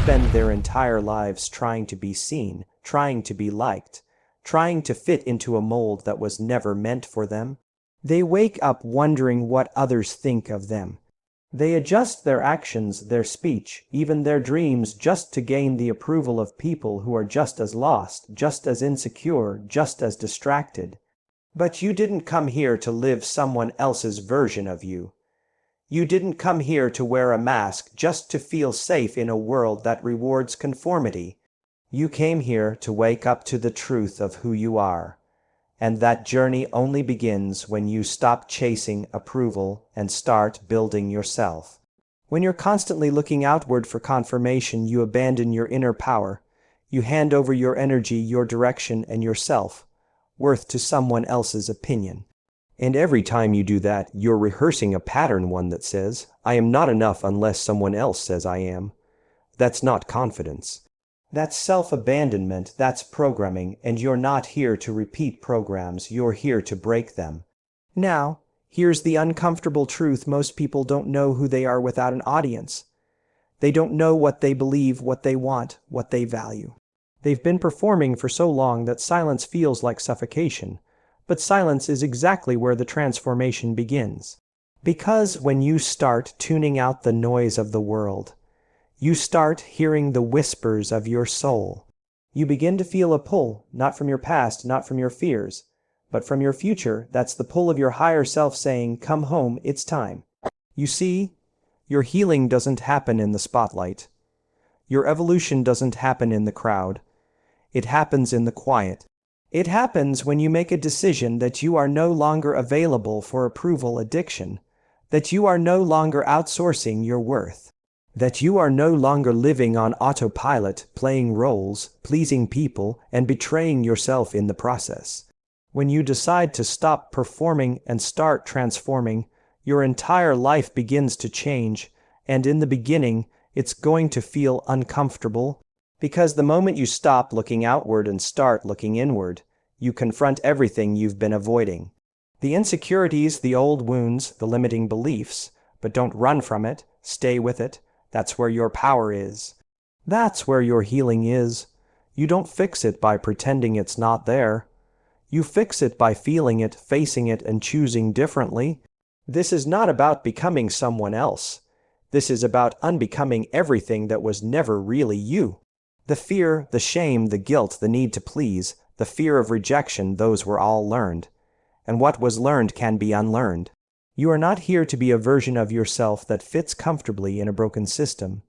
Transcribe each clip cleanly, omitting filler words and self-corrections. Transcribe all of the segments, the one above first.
spend their entire lives trying to be seen, trying to be liked, trying to fit into a mold that was never meant for them. They wake up wondering what others think of them. They adjust their actions, their speech, even their dreams just to gain the approval of people who are just as lost, just as insecure, just as distracted. But you didn't come here to live someone else's version of you. You didn't come here to wear a mask just to feel safe in a world that rewards conformity. You came here to wake up to the truth of who you are. And that journey only begins when you stop chasing approval and start building yourself. When you're constantly looking outward for confirmation, you abandon your inner power. You hand over your energy, your direction, and your self-worth to someone else's opinion. And every time you do that, you're rehearsing a pattern, one that says, "I am not enough unless someone else says I am." That's not confidence. That's self-abandonment, that's programming, and you're not here to repeat programs, you're here to break them. Now, here's the uncomfortable truth: most people don't know who they are without an audience. They don't know what they believe, what they want, what they value. They've been performing for so long that silence feels like suffocation, but silence is exactly where the transformation begins. Because when you start tuning out the noise of the world, you start hearing the whispers of your soul. You begin to feel a pull, not from your past, not from your fears, but from your future. That's the pull of your higher self saying, "Come home, it's time." You see, your healing doesn't happen in the spotlight. Your evolution doesn't happen in the crowd. It happens in the quiet. It happens when you make a decision that you are no longer available for approval addiction, that you are no longer outsourcing your worth, that you are no longer living on autopilot, playing roles, pleasing people, and betraying yourself in the process. When you decide to stop performing and start transforming, your entire life begins to change, and in the beginning, it's going to feel uncomfortable, because the moment you stop looking outward and start looking inward, you confront everything you've been avoiding. The insecurities, the old wounds, the limiting beliefs, but don't run from it, stay with it. That's where your power is. That's where your healing is. You don't fix it by pretending it's not there. You fix it by feeling it, facing it, and choosing differently. This is not about becoming someone else. This is about unbecoming everything that was never really you. The fear, the shame, the guilt, the need to please, the fear of rejection, those were all learned. And what was learned can be unlearned. You are not here to be a version of yourself that fits comfortably in a broken system.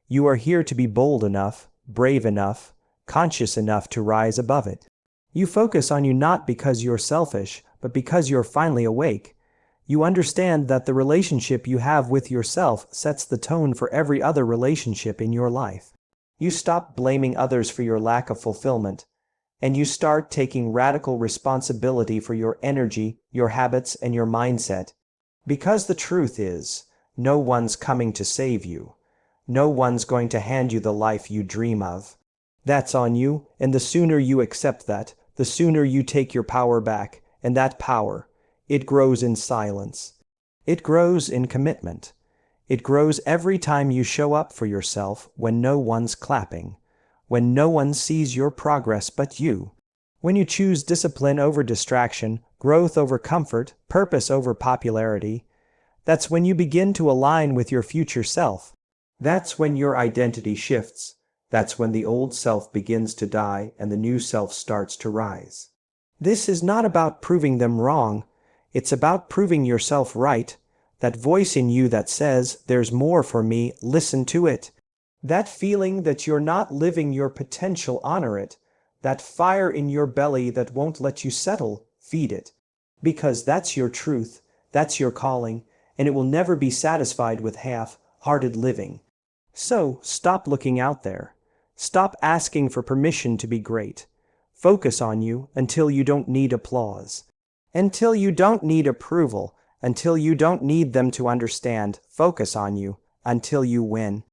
You are here to be bold enough, brave enough, conscious enough to rise above it. You focus on you not because you're selfish, but because you're finally awake. You understand that the relationship you have with yourself sets the tone for every other relationship in your life. You stop blaming others for your lack of fulfillment, and you start taking radical responsibility for your energy, your habits, and your mindset. Because the truth is, no one's coming to save you. No one's going to hand you the life you dream of. That's on you, and the sooner you accept that, the sooner you take your power back, and that power, it grows in silence. It grows in commitment. It grows every time you show up for yourself when no one's clapping, when no one sees your progress but you. When you choose discipline over distraction, growth over comfort, purpose over popularity, that's when you begin to align with your future self. That's when your identity shifts. That's when the old self begins to die and the new self starts to rise. This is not about proving them wrong. It's about proving yourself right. That voice in you that says, "There's more for me," listen to it. That feeling that you're not living your potential, honor it. That fire in your belly that won't let you settle, feed it. Because that's your truth, that's your calling, and it will never be satisfied with half-hearted living. So, stop looking out there. Stop asking for permission to be great. Focus on you until you don't need applause. Until you don't need approval. Until you don't need them to understand. Focus on you until you win.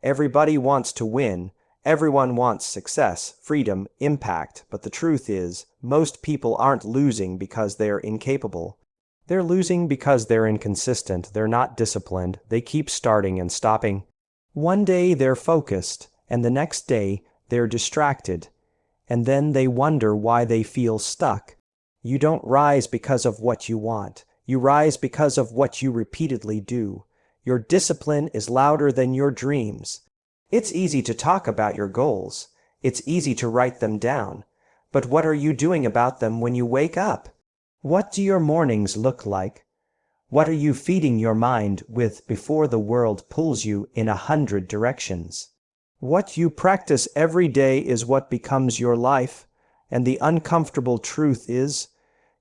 Everybody wants to win. Everyone wants success, freedom, impact, but the truth is, most people aren't losing because they're incapable. They're losing because they're inconsistent, they're not disciplined, they keep starting and stopping. One day they're focused, and the next day they're distracted, and then they wonder why they feel stuck. You don't rise because of what you want. You rise because of what you repeatedly do. Your discipline is louder than your dreams. It's easy to talk about your goals. It's easy to write them down. But what are you doing about them when you wake up? What do your mornings look like? What are you feeding your mind with before the world pulls you in 100 directions? What you practice every day is what becomes your life, and the uncomfortable truth is,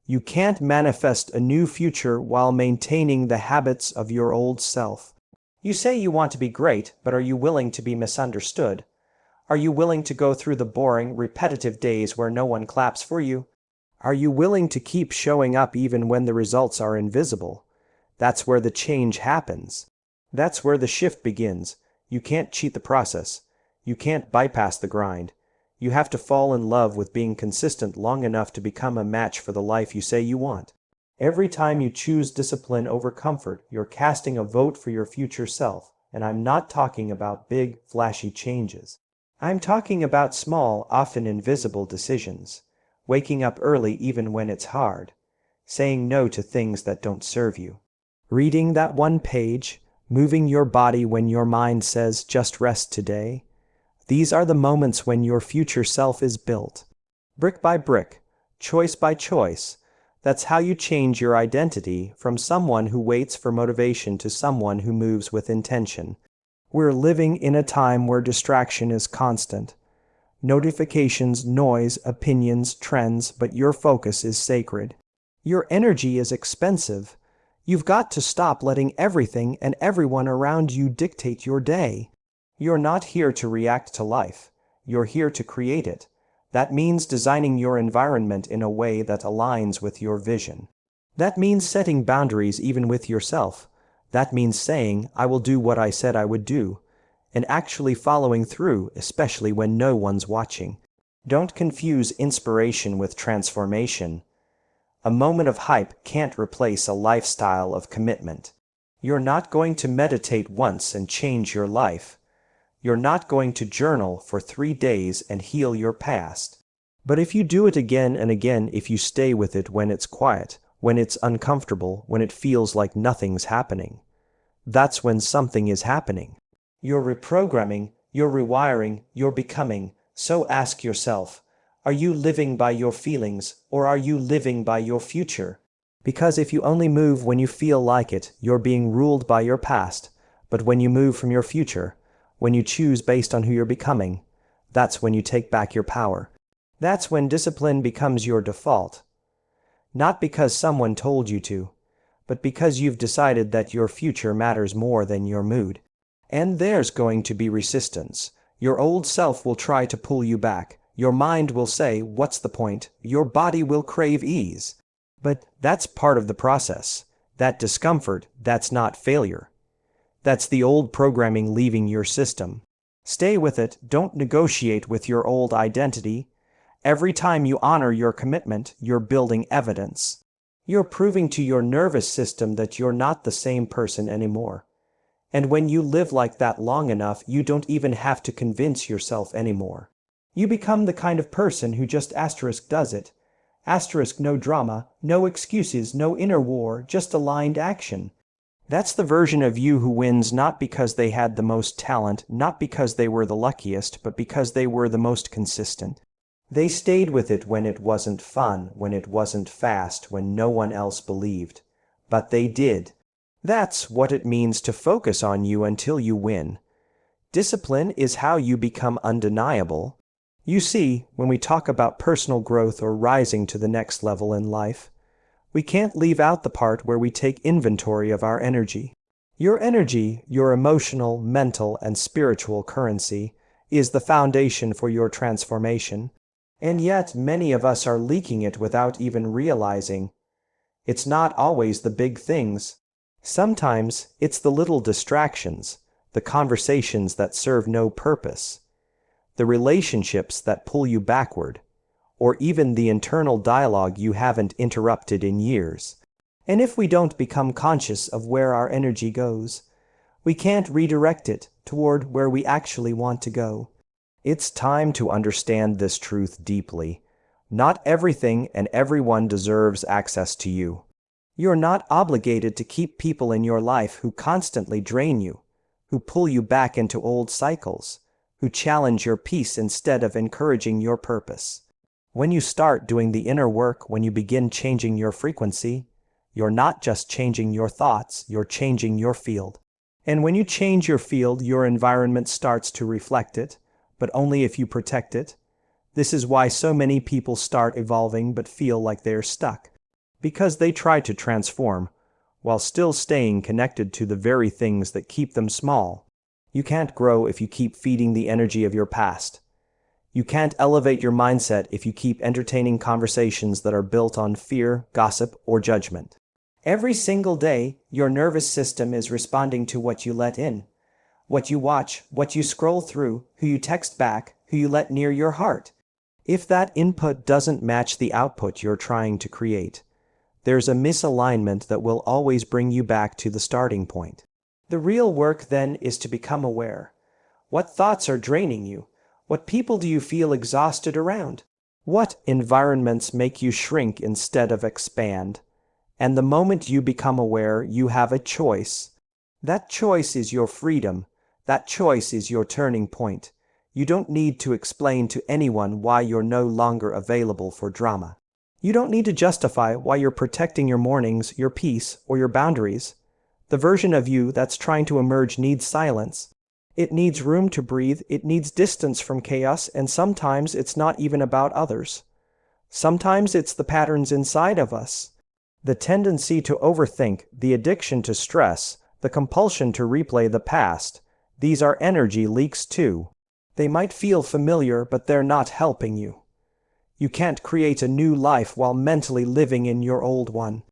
you can't manifest a new future while maintaining the habits of your old self. You say you want to be great, but are you willing to be misunderstood? Are you willing to go through the boring, repetitive days where no one claps for you? Are you willing to keep showing up even when the results are invisible? That's where the change happens. That's where the shift begins. You can't cheat the process. You can't bypass the grind. You have to fall in love with being consistent long enough to become a match for the life you say you want. Every time you choose discipline over comfort, you're casting a vote for your future self, and I'm not talking about big, flashy changes. I'm talking about small, often invisible decisions. Waking up early even when it's hard. Saying no to things that don't serve you. Reading that one page, moving your body when your mind says just rest today. These are the moments when your future self is built. Brick by brick, choice by choice. That's how you change your identity from someone who waits for motivation to someone who moves with intention. We're living in a time where distraction is constant. Notifications, noise, opinions, trends, but your focus is sacred. Your energy is expensive. You've got to stop letting everything and everyone around you dictate your day. You're not here to react to life. You're here to create it. That means designing your environment in a way that aligns with your vision. That means setting boundaries even with yourself. That means saying, I will do what I said I would do, and actually following through, especially when no one's watching. Don't confuse inspiration with transformation. A moment of hype can't replace a lifestyle of commitment. You're not going to meditate once and change your life. You're not going to journal for 3 days and heal your past. But if you do it again and again, if you stay with it when it's quiet, when it's uncomfortable, when it feels like nothing's happening, that's when something is happening. You're reprogramming, you're rewiring, you're becoming. So ask yourself, are you living by your feelings, or are you living by your future? Because if you only move when you feel like it, you're being ruled by your past. But when you move from your future, when you choose based on who you're becoming, that's when you take back your power. That's when discipline becomes your default. Not because someone told you to, but because you've decided that your future matters more than your mood. And there's going to be resistance. Your old self will try to pull you back. Your mind will say, what's the point? Your body will crave ease. But that's part of the process. That discomfort, that's not failure. That's the old programming leaving your system. Stay with it. Don't negotiate with your old identity. Every time you honor your commitment, you're building evidence. You're proving to your nervous system that you're not the same person anymore. And when you live like that long enough, you don't even have to convince yourself anymore. You become the kind of person who just does it. No drama, no excuses, no inner war, just aligned action. That's the version of you who wins not because they had the most talent, not because they were the luckiest, but because they were the most consistent. They stayed with it when it wasn't fun, when it wasn't fast, when no one else believed. But they did. That's what it means to focus on you until you win. Discipline is how you become undeniable. You see, when we talk about personal growth or rising to the next level in life, we can't leave out the part where we take inventory of our energy. Your energy, your emotional, mental, and spiritual currency, is the foundation for your transformation. And yet, many of us are leaking it without even realizing. It's not always the big things. Sometimes it's the little distractions, the conversations that serve no purpose, the relationships that pull you backward, or even the internal dialogue you haven't interrupted in years. And if we don't become conscious of where our energy goes, we can't redirect it toward where we actually want to go. It's time to understand this truth deeply. Not everything and everyone deserves access to you. You're not obligated to keep people in your life who constantly drain you, who pull you back into old cycles, who challenge your peace instead of encouraging your purpose. When you start doing the inner work, when you begin changing your frequency, you're not just changing your thoughts, you're changing your field. And when you change your field, your environment starts to reflect it, but only if you protect it. This is why so many people start evolving but feel like they're stuck, because they try to transform, while still staying connected to the very things that keep them small. You can't grow if you keep feeding the energy of your past. You can't elevate your mindset if you keep entertaining conversations that are built on fear, gossip, or judgment. Every single day, your nervous system is responding to what you let in, what you watch, what you scroll through, who you text back, who you let near your heart. If that input doesn't match the output you're trying to create, there's a misalignment that will always bring you back to the starting point. The real work then is to become aware. What thoughts are draining you? What people do you feel exhausted around? What environments make you shrink instead of expand? And the moment you become aware, you have a choice. That choice is your freedom. That choice is your turning point. You don't need to explain to anyone why you're no longer available for drama. You don't need to justify why you're protecting your mornings, your peace, or your boundaries. The version of you that's trying to emerge needs silence. It needs room to breathe, it needs distance from chaos, and sometimes it's not even about others. Sometimes it's the patterns inside of us. The tendency to overthink, the addiction to stress, the compulsion to replay the past. These are energy leaks too. They might feel familiar, but they're not helping you. You can't create a new life while mentally living in your old one.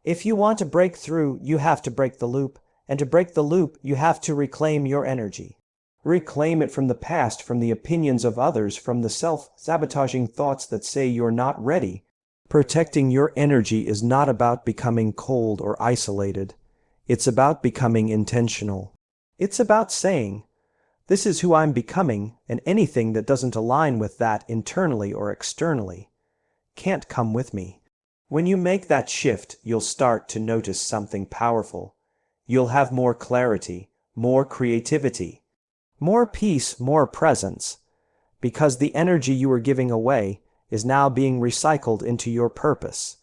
If you want to break through, you have to break the loop, and to break the loop, you have to reclaim your energy. Reclaim it from the past, from the opinions of others, from the self-sabotaging thoughts that say you're not ready. Protecting your energy is not about becoming cold or isolated. It's about becoming intentional. It's about saying, "This is who I'm becoming," and anything that doesn't align with that internally or externally can't come with me. When you make that shift, you'll start to notice something powerful. You'll have more clarity, more creativity, more peace, more presence, because the energy you were giving away is now being recycled into your purpose.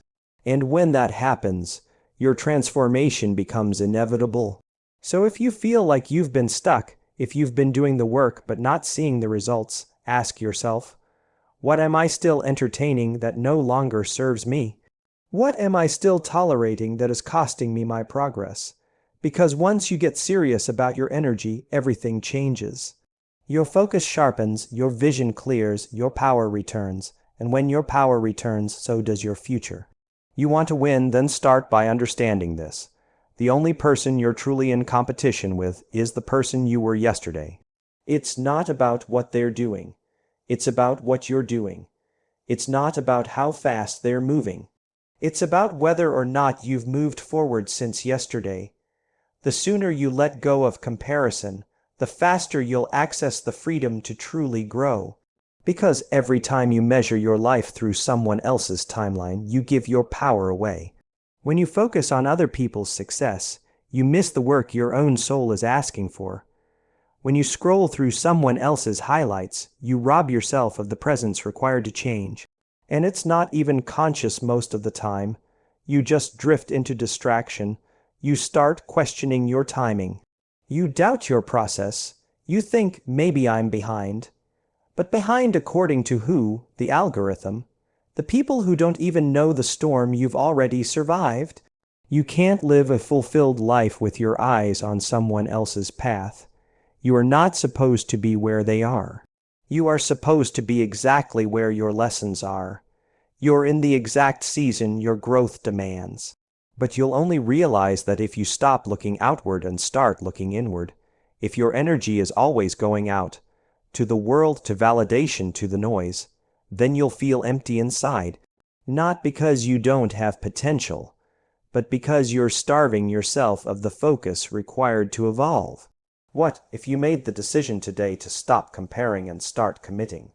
And when that happens, your transformation becomes inevitable. So if you feel like you've been stuck, if you've been doing the work but not seeing the results, ask yourself, what am I still entertaining that no longer serves me? What am I still tolerating that is costing me my progress? Because once you get serious about your energy, everything changes. Your focus sharpens, your vision clears, your power returns, and when your power returns, so does your future. You want to win, then start by understanding this. The only person you're truly in competition with is the person you were yesterday. It's not about what they're doing. It's about what you're doing. It's not about how fast they're moving. It's about whether or not you've moved forward since yesterday. The sooner you let go of comparison, the faster you'll access the freedom to truly grow. Because every time you measure your life through someone else's timeline, you give your power away. When you focus on other people's success, you miss the work your own soul is asking for. When you scroll through someone else's highlights, you rob yourself of the presence required to change. And it's not even conscious most of the time. You just drift into distraction. You start questioning your timing. You doubt your process. You think, maybe I'm behind. But behind according to who? The algorithm. The people who don't even know the storm you've already survived. You can't live a fulfilled life with your eyes on someone else's path. You are not supposed to be where they are. You are supposed to be exactly where your lessons are. You're in the exact season your growth demands. But you'll only realize that if you stop looking outward and start looking inward. If your energy is always going out, to the world, to validation, to the noise, then you'll feel empty inside. Not because you don't have potential, but because you're starving yourself of the focus required to evolve. What if you made the decision today to stop comparing and start committing?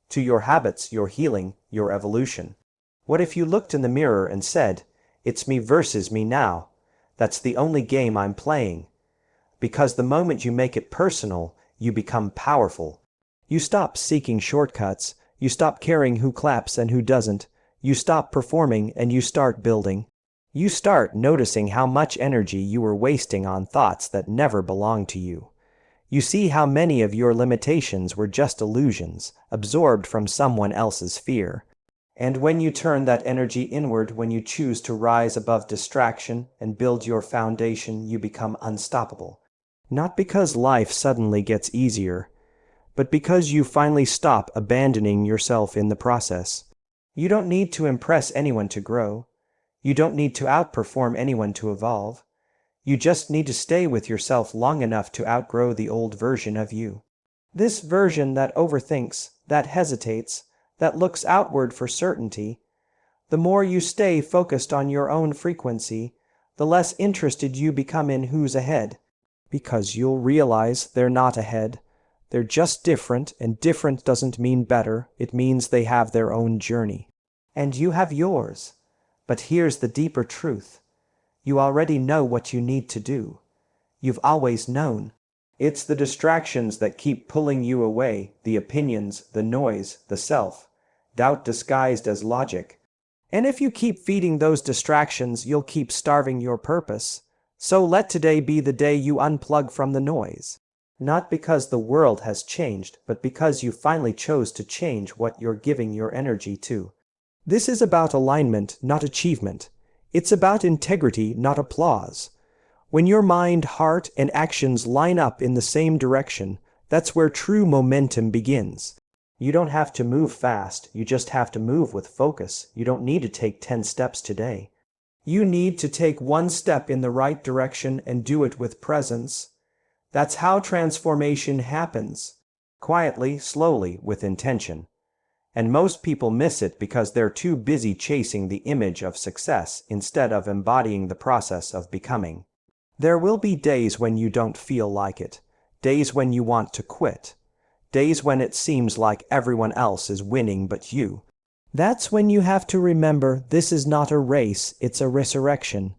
To your habits, your healing, your evolution. What if you looked in the mirror and said, "It's me versus me now. That's the only game I'm playing." Because the moment you make it personal, you become powerful. You stop seeking shortcuts, you stop caring who claps and who doesn't, you stop performing and you start building. You start noticing how much energy you were wasting on thoughts that never belonged to you. You see how many of your limitations were just illusions, absorbed from someone else's fear. And when you turn that energy inward, when you choose to rise above distraction and build your foundation, you become unstoppable. Not because life suddenly gets easier, but because you finally stop abandoning yourself in the process. You don't need to impress anyone to grow. You don't need to outperform anyone to evolve. You just need to stay with yourself long enough to outgrow the old version of you. This version that overthinks, that hesitates, that looks outward for certainty. The more you stay focused on your own frequency, the less interested you become in who's ahead. Because you'll realize they're not ahead. They're just different, and different doesn't mean better. It means they have their own journey. And you have yours. But here's the deeper truth. You already know what you need to do. You've always known. It's the distractions that keep pulling you away, the opinions, the noise, the self, doubt disguised as logic. And if you keep feeding those distractions, you'll keep starving your purpose. So let today be the day you unplug from the noise. Not because the world has changed, but because you finally chose to change what you're giving your energy to. This is about alignment, not achievement. It's about integrity, not applause. When your mind, heart, and actions line up in the same direction, that's where true momentum begins. You don't have to move fast, you just have to move with focus. You don't need to take 10 steps today. You need to take one step in the right direction and do it with presence. That's how transformation happens. Quietly, slowly, with intention. And most people miss it because they're too busy chasing the image of success instead of embodying the process of becoming. There will be days when you don't feel like it, days when you want to quit, days when it seems like everyone else is winning but you. That's when you have to remember this is not a race, it's a resurrection.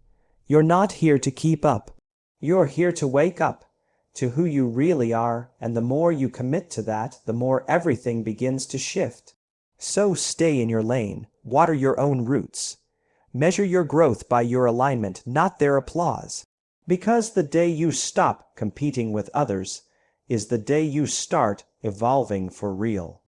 You're not here to keep up. You're here to wake up to who you really are, and the more you commit to that, the more everything begins to shift. So stay in your lane, water your own roots. Measure your growth by your alignment, not their applause. Because the day you stop competing with others is the day you start evolving for real.